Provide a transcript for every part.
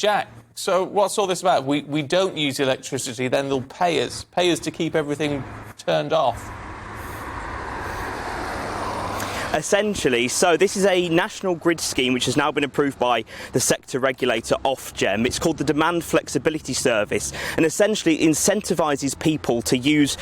Jack, so what's all this about? We don't use electricity, then they'll pay us to keep everything turned off. Essentially, so this is a national grid scheme which has now been approved by the sector regulator Ofgem. It's called the Demand Flexibility Service, and essentially incentivises people to use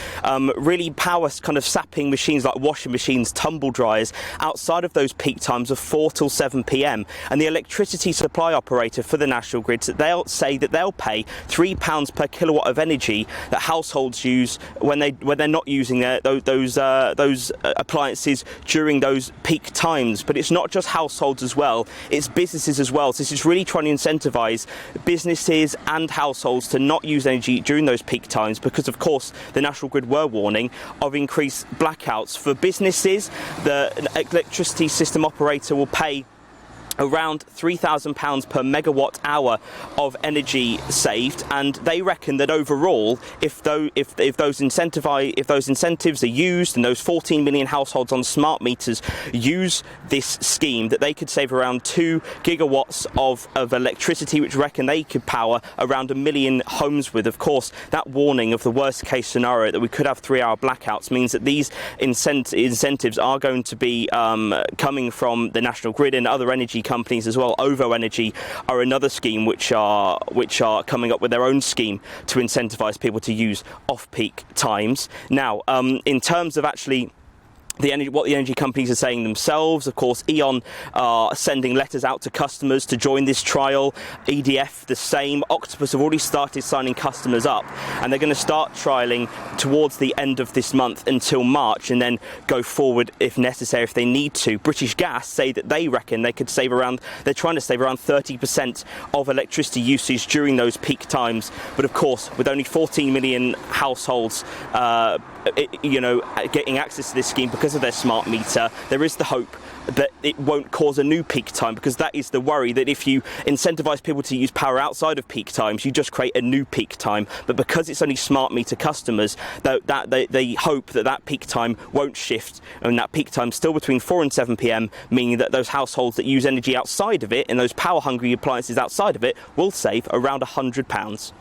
really power kind of sapping machines like washing machines, tumble dryers outside of those peak times of 4 till 7 p.m. And the electricity supply operator for the national grid, they'll say that they'll pay £3 per kilowatt of energy that households use when they're not using those appliances during those peak times. But it's not just households as well, it's businesses as well. So this is really trying to incentivise businesses and households to not use energy during those peak times, because of course the National Grid were warning of increased blackouts. For businesses, the electricity system operator will pay around £3,000 per megawatt hour of energy saved, and they reckon that overall, if those incentives are used and those 14 million households on smart meters use this scheme, that they could save around 2 gigawatts of electricity, which reckon they could power around 1 million homes with. Of course, that warning of the worst case scenario that we could have 3-hour blackouts means that these incentives are going to be coming from the National Grid and other energy companies as well. OverEnergy are another scheme which are coming up with their own scheme to incentivise people to use off-peak times. Now, in terms of actually what the energy companies are saying themselves, of course, E.ON are sending letters out to customers to join this trial. EDF the same. Octopus have already started signing customers up, and they're going to start trialling towards the end of this month until March, and then go forward if necessary, if they need to. British Gas say that they reckon they're trying to save around 30% of electricity usage during those peak times. But of course, with only 14 million households getting access to this scheme because of their smart meter, there is the hope that it won't cause a new peak time, because that is the worry, that if you incentivise people to use power outside of peak times, you just create a new peak time. But because it's only smart meter customers, they hope that peak time won't shift, and that peak time still between 4 and 7 p.m, meaning that those households that use energy outside of it, and those power hungry appliances outside of it, will save around £100.